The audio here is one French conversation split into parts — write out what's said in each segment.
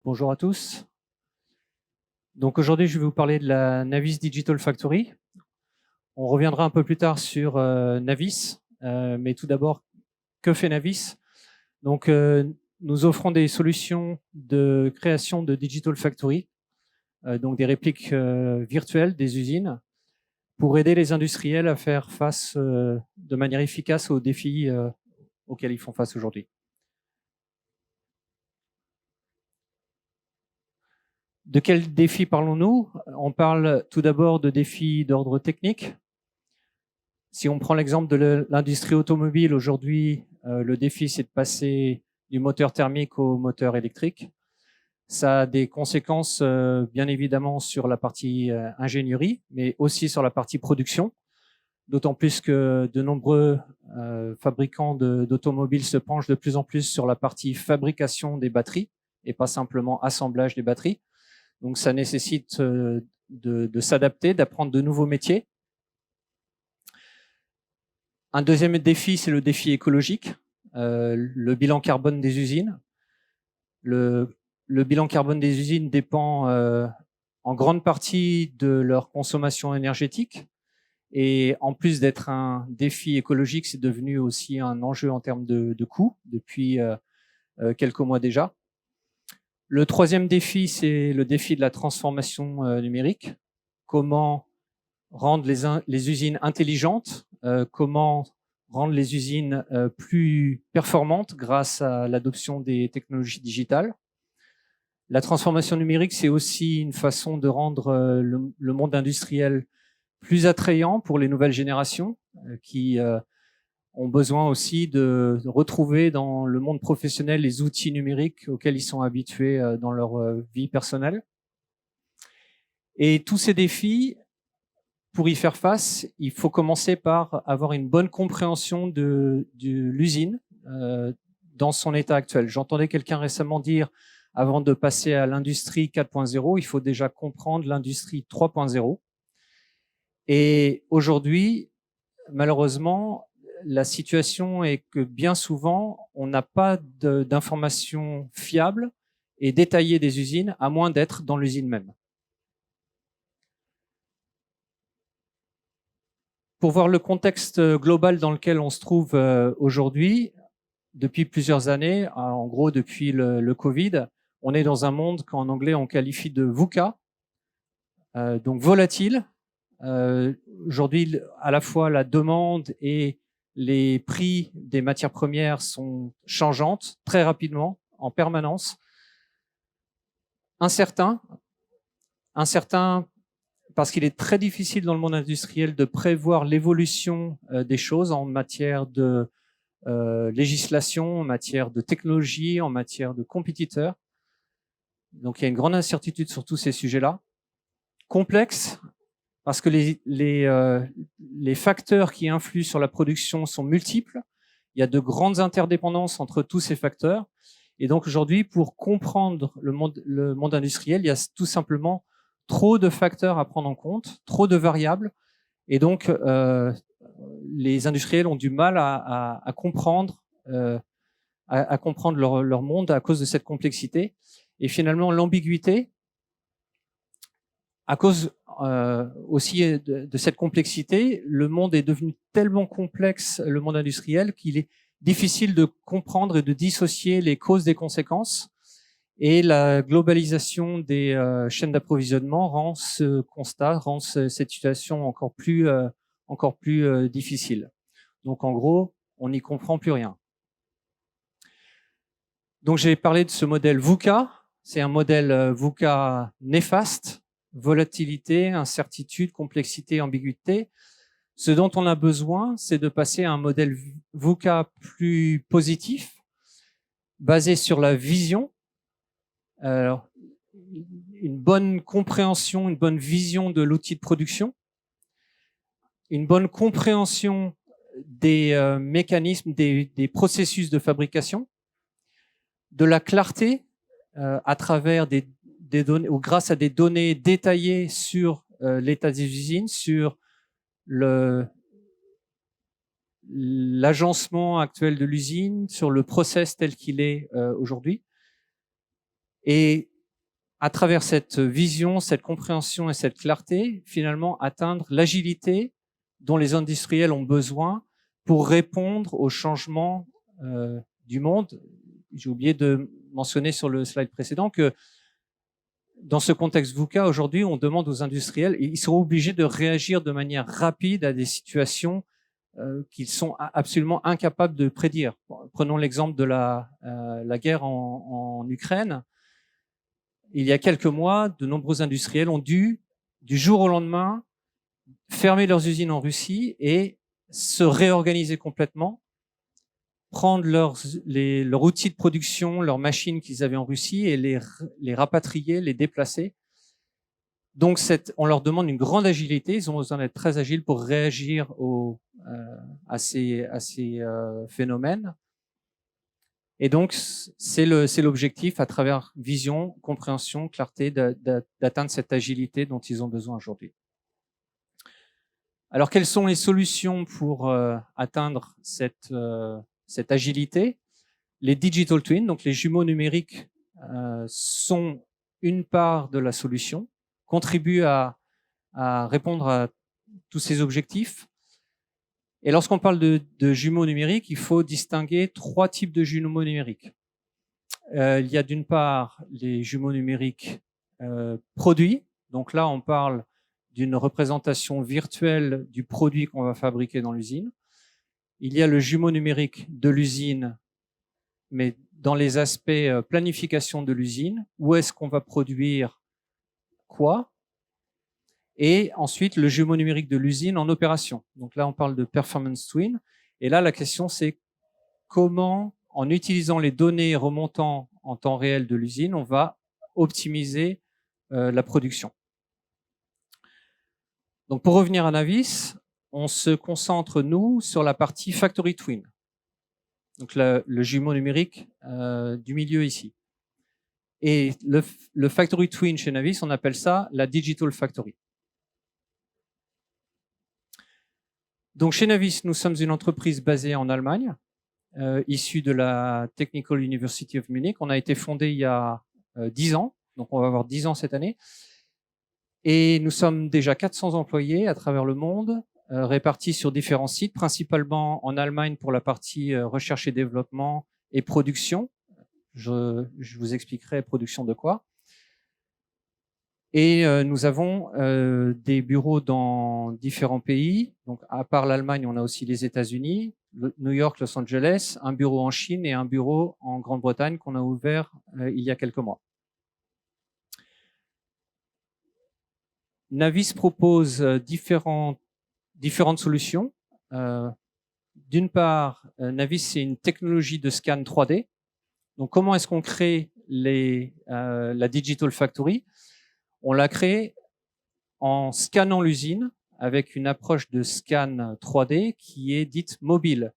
Bonjour à tous. Donc aujourd'hui, je vais vous parler de la Navis Digital Factory. On reviendra un peu plus tard sur Navis, mais tout d'abord, que fait Navis? Donc, nous offrons des solutions de création de Digital Factory, donc des répliques virtuelles des usines, pour aider les industriels à faire face de manière efficace aux défis auxquels ils font face aujourd'hui. De quels défis parlons-nous? On parle tout d'abord de défis d'ordre technique. Si on prend l'exemple de l'industrie automobile, aujourd'hui, le défi, c'est de passer du moteur thermique au moteur électrique. Ça a des conséquences, bien évidemment, sur la partie ingénierie, mais aussi sur la partie production, d'autant plus que de nombreux fabricants d'automobiles se penchent de plus en plus sur la partie fabrication des batteries et pas simplement assemblage des batteries. Donc, ça nécessite de s'adapter, d'apprendre de nouveaux métiers. Un deuxième défi, c'est le défi écologique, le bilan carbone des usines. Le bilan carbone des usines dépend en grande partie de leur consommation énergétique. Et en plus d'être un défi écologique, c'est devenu aussi un enjeu en termes de coûts depuis quelques mois déjà. Le troisième défi, c'est le défi de la transformation numérique. Comment rendre les usines intelligentes, comment rendre les usines plus performantes grâce à l'adoption des technologies digitales. La transformation numérique, c'est aussi une façon de rendre le monde industriel plus attrayant pour les nouvelles générations qui ont besoin aussi de retrouver dans le monde professionnel les outils numériques auxquels ils sont habitués dans leur vie personnelle. Et tous ces défis, pour y faire face, il faut commencer par avoir une bonne compréhension de l'usine dans son état actuel. J'entendais quelqu'un récemment dire, avant de passer à l'industrie 4.0, il faut déjà comprendre l'industrie 3.0. Et aujourd'hui, malheureusement, la situation est que bien souvent, on n'a pas d'informations fiables et détaillées des usines, à moins d'être dans l'usine même. Pour voir le contexte global dans lequel on se trouve aujourd'hui, depuis plusieurs années, en gros depuis le Covid, on est dans un monde qu'en anglais on qualifie de VUCA, donc volatile. Aujourd'hui, à la fois la demande et les prix des matières premières sont changeantes très rapidement, en permanence. Incertain parce qu'il est très difficile dans le monde industriel de prévoir l'évolution des choses en matière de législation, en matière de technologie, en matière de compétiteurs. Donc il y a une grande incertitude sur tous ces sujets-là. Complexe, parce que les facteurs qui influent sur la production sont multiples. Il y a de grandes interdépendances entre tous ces facteurs. Et donc aujourd'hui, pour comprendre le monde industriel, il y a tout simplement trop de facteurs à prendre en compte, trop de variables. Et donc, les industriels ont du mal à comprendre, à comprendre leur monde à cause de cette complexité. Et finalement, l'ambiguïté, à cause aussi de cette complexité, le monde est devenu tellement complexe, le monde industriel, qu'il est difficile de comprendre et de dissocier les causes des conséquences. Et la globalisation des chaînes d'approvisionnement rend ce constat, rend cette situation encore plus difficile. Donc en gros, on n'y comprend plus rien. Donc j'ai parlé de ce modèle VUCA. C'est un modèle VUCA néfaste: volatilité, incertitude, complexité, ambiguïté. Ce dont on a besoin, c'est de passer à un modèle VUCA plus positif, basé sur la vision. Alors, une bonne compréhension, une bonne vision de l'outil de production, une bonne compréhension des mécanismes, des processus de fabrication, de la clarté à travers des données ou grâce à des données détaillées sur l'état des usines, sur l'agencement actuel de l'usine, sur le process tel qu'il est aujourd'hui. Et à travers cette vision, cette compréhension et cette clarté, finalement atteindre l'agilité dont les industriels ont besoin pour répondre aux changements du monde. J'ai oublié de mentionner sur le slide précédent que dans ce contexte VUCA, aujourd'hui, on demande aux industriels, ils sont obligés de réagir de manière rapide à des situations qu'ils sont absolument incapables de prédire. Prenons l'exemple de la guerre en Ukraine. Il y a quelques mois, de nombreux industriels ont dû, du jour au lendemain, fermer leurs usines en Russie et se réorganiser complètement, prendre leurs outils de production, leurs machines qu'ils avaient en Russie et les rapatrier, les déplacer. Donc, on leur demande une grande agilité. Ils ont besoin d'être très agiles pour réagir à ces phénomènes. Et donc, c'est l'objectif à travers vision, compréhension, clarté, d'atteindre cette agilité dont ils ont besoin aujourd'hui. Alors, quelles sont les solutions pour atteindre cette agilité? Les digital twins, donc les jumeaux numériques, sont une part de la solution, contribuent à répondre à tous ces objectifs. Et lorsqu'on parle de jumeaux numériques, il faut distinguer 3 types de jumeaux numériques. Il y a d'une part les jumeaux numériques produits. Donc là, on parle d'une représentation virtuelle du produit qu'on va fabriquer dans l'usine. Il y a le jumeau numérique de l'usine, mais dans les aspects planification de l'usine, où est-ce qu'on va produire quoi? Et ensuite, le jumeau numérique de l'usine en opération. Donc là, on parle de performance twin. Et là, la question, c'est comment, en utilisant les données remontant en temps réel de l'usine, on va optimiser la production. Donc, pour revenir à Navis, on se concentre, nous, sur la partie factory twin. Donc, le jumeau numérique du milieu ici. Et le factory twin chez Navis, on appelle ça la digital factory. Donc, chez Navis, nous sommes une entreprise basée en Allemagne, issue de la Technical University of Munich. On a été fondé il y a 10 ans, donc on va avoir 10 ans cette année. Et nous sommes déjà 400 employés à travers le monde, répartis sur différents sites, principalement en Allemagne pour la partie recherche et développement et production. Je vous expliquerai production de quoi. Et nous avons des bureaux dans différents pays. Donc, à part l'Allemagne, on a aussi les États-Unis, New York, Los Angeles, un bureau en Chine et un bureau en Grande-Bretagne qu'on a ouvert il y a quelques mois. Navis propose différentes solutions. D'une part, Navis, c'est une technologie de scan 3D. Donc, comment est-ce qu'on crée la Digital Factory? On l'a créé en scannant l'usine avec une approche de scan 3D qui est dite mobile.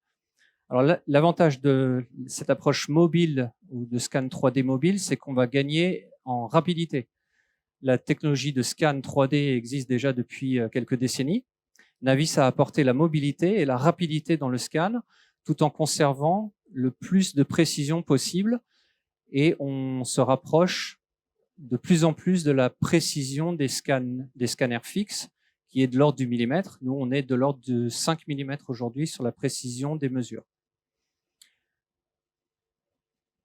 Alors, l'avantage de cette approche mobile ou de scan 3D mobile, c'est qu'on va gagner en rapidité. La technologie de scan 3D existe déjà depuis quelques décennies. Navis a apporté la mobilité et la rapidité dans le scan tout en conservant le plus de précision possible et on se rapproche de plus en plus de la précision des scanners fixes qui est de l'ordre du millimètre. Nous, on est de l'ordre de 5 mm aujourd'hui sur la précision des mesures.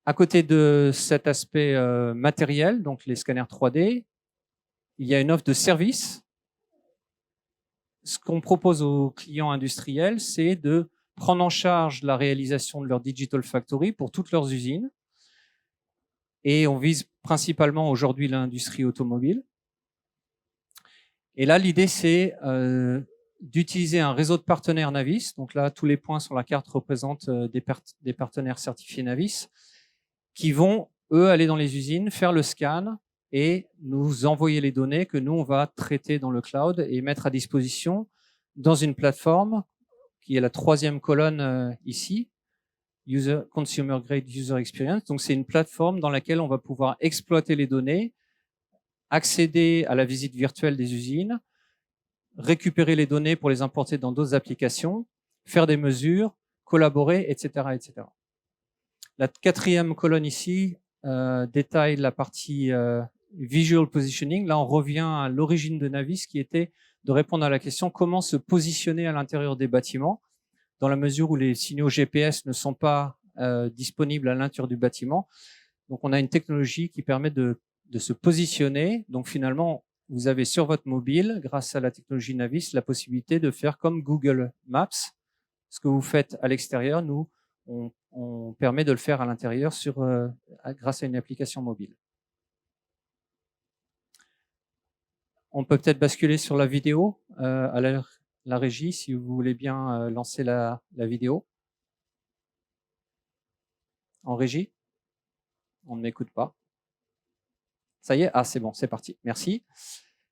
À côté de cet aspect matériel, donc les scanners 3D, il y a une offre de service. Ce qu'on propose aux clients industriels, c'est de prendre en charge la réalisation de leur Digital Factory pour toutes leurs usines. Et on vise principalement aujourd'hui l'industrie automobile. Et là, l'idée, c'est d'utiliser un réseau de partenaires Navis. Donc là, tous les points sur la carte représentent des partenaires certifiés Navis qui vont, eux, aller dans les usines, faire le scan et nous envoyer les données que nous, on va traiter dans le cloud et mettre à disposition dans une plateforme qui est la 3e colonne ici, Consumer Grade User Experience. Donc, c'est une plateforme dans laquelle on va pouvoir exploiter les données, accéder à la visite virtuelle des usines, récupérer les données pour les importer dans d'autres applications, faire des mesures, collaborer, etc., etc. La 4e colonne ici détaille la partie visual positioning. Là, on revient à l'origine de Navis, qui était de répondre à la question comment se positionner à l'intérieur des bâtiments, dans la mesure où les signaux GPS ne sont pas disponibles à l'intérieur du bâtiment. Donc, on a une technologie qui permet de se positionner. Donc, finalement, vous avez sur votre mobile, grâce à la technologie Navis, la possibilité de faire comme Google Maps. Ce que vous faites à l'extérieur, nous, on permet de le faire à l'intérieur grâce à une application mobile. On peut peut-être basculer sur la vidéo à la régie, si vous voulez bien lancer la vidéo. En régie? On ne m'écoute pas. Ça y est? Ah, c'est bon, c'est parti. Merci.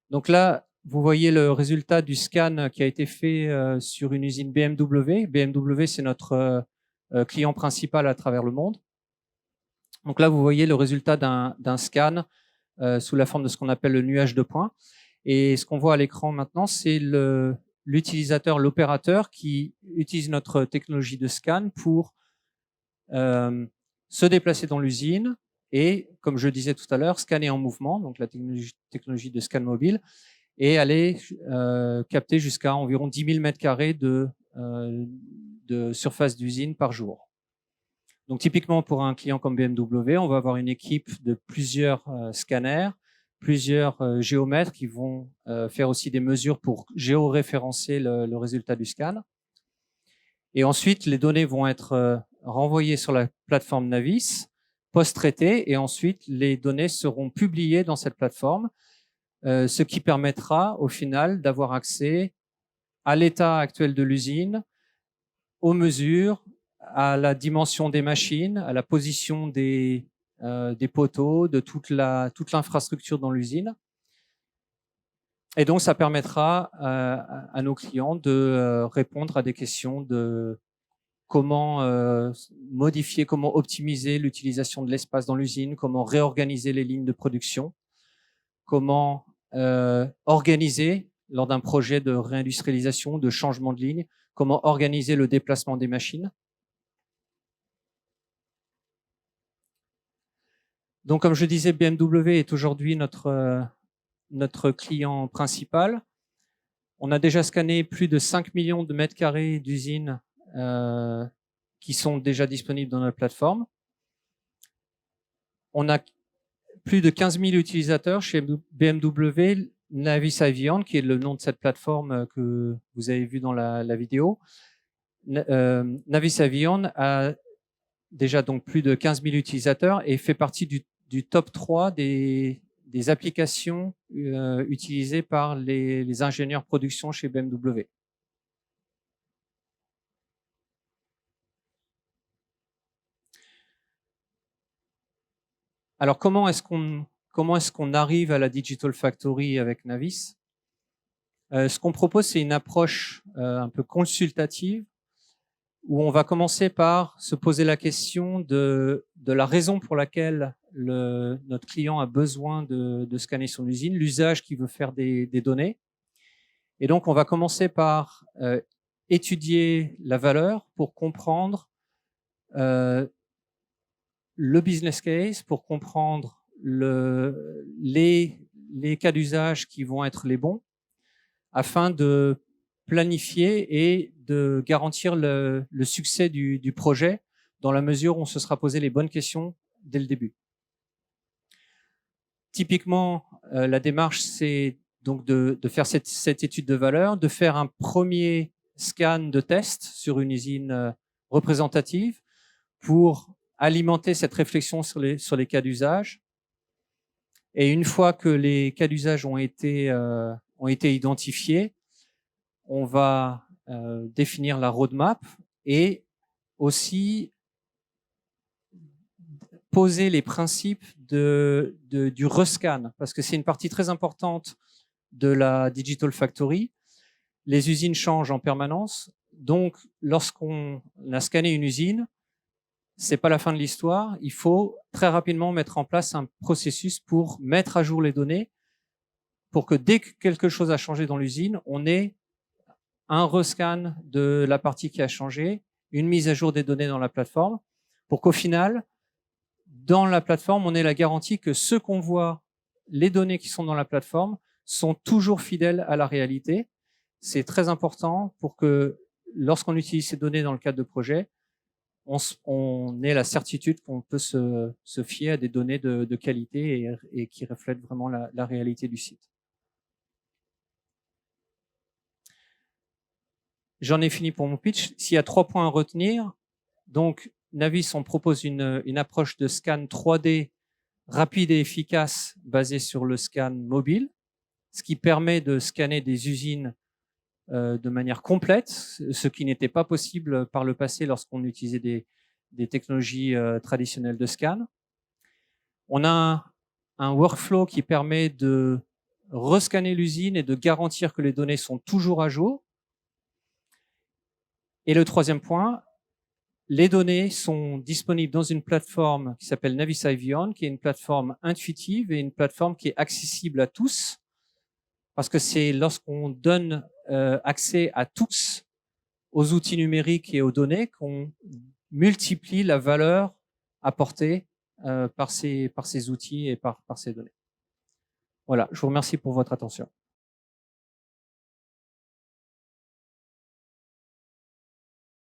Donc là, vous voyez le résultat du scan qui a été fait sur une usine BMW. BMW, c'est notre client principal à travers le monde. Donc là, vous voyez le résultat d'un scan sous la forme de ce qu'on appelle le nuage de points. Et ce qu'on voit à l'écran maintenant, c'est l'utilisateur, l'opérateur qui utilise notre technologie de scan pour se déplacer dans l'usine et, comme je disais tout à l'heure, scanner en mouvement, donc la technologie de scan mobile, et aller capter jusqu'à environ 10 000 m² de surface d'usine par jour. Donc typiquement pour un client comme BMW, on va avoir une équipe de plusieurs scanners, plusieurs géomètres qui vont faire aussi des mesures pour géoréférencer le résultat du scan. Et ensuite, les données vont être renvoyées sur la plateforme Navis, post-traitées, et ensuite les données seront publiées dans cette plateforme, ce qui permettra au final d'avoir accès à l'état actuel de l'usine, aux mesures, à la dimension des machines, à la position des poteaux, de toute l'infrastructure dans l'usine. Et donc, ça permettra à nos clients de répondre à des questions de comment modifier, comment optimiser l'utilisation de l'espace dans l'usine, comment réorganiser les lignes de production, comment organiser lors d'un projet de réindustrialisation, de changement de ligne, comment organiser le déplacement des machines. Donc, comme je disais, BMW est aujourd'hui notre client principal. On a déjà scanné plus de 5 millions de mètres carrés d'usines qui sont déjà disponibles dans notre plateforme. On a plus de 15 000 utilisateurs chez BMW, Navis Avion, qui est le nom de cette plateforme que vous avez vu dans la vidéo. Navis Avion a déjà donc plus de 15 000 utilisateurs et fait partie du top 3 des applications utilisées par les ingénieurs production chez BMW. Alors, comment est-ce qu'on arrive à la Digital Factory avec Navis? Ce qu'on propose, c'est une approche un peu consultative où on va commencer par se poser la question de la raison pour laquelle notre client a besoin de scanner son usine, l'usage qu'il veut faire des données. Et donc, on va commencer par étudier la valeur pour comprendre le business case, pour comprendre les cas d'usage qui vont être les bons, afin de planifier et de garantir le succès du projet dans la mesure où on se sera posé les bonnes questions dès le début. Typiquement, la démarche, c'est donc de faire cette étude de valeur, de faire un premier scan de test sur une usine représentative pour alimenter cette réflexion sur les cas d'usage. Et une fois que les cas d'usage ont été identifiés, on va définir la roadmap et aussi poser les principes du rescan, parce que c'est une partie très importante de la Digital Factory. Les usines changent en permanence, donc lorsqu'on a scanné une usine, c'est pas la fin de l'histoire. Il faut très rapidement mettre en place un processus pour mettre à jour les données, pour que dès que quelque chose a changé dans l'usine, on ait un rescan de la partie qui a changé, une mise à jour des données dans la plateforme, pour qu'au final, dans la plateforme, on ait la garantie que ce qu'on voit les données qui sont dans la plateforme sont toujours fidèles à la réalité. C'est très important pour que lorsqu'on utilise ces données dans le cadre de projet, on ait la certitude qu'on peut se fier à des données de qualité et qui reflètent vraiment la réalité du site. J'en ai fini pour mon pitch. S'il y a 3 points à retenir, donc Navis, on propose une approche de scan 3D rapide et efficace basée sur le scan mobile, ce qui permet de scanner des usines de manière complète, ce qui n'était pas possible par le passé lorsqu'on utilisait des technologies traditionnelles de scan. On a un workflow qui permet de rescanner l'usine et de garantir que les données sont toujours à jour. Et le 3e point, les données sont disponibles dans une plateforme qui s'appelle Navis Ivion, qui est une plateforme intuitive et une plateforme qui est accessible à tous, parce que c'est lorsqu'on donne accès à tous aux outils numériques et aux données qu'on multiplie la valeur apportée par ces outils et par ces données. Voilà, je vous remercie pour votre attention.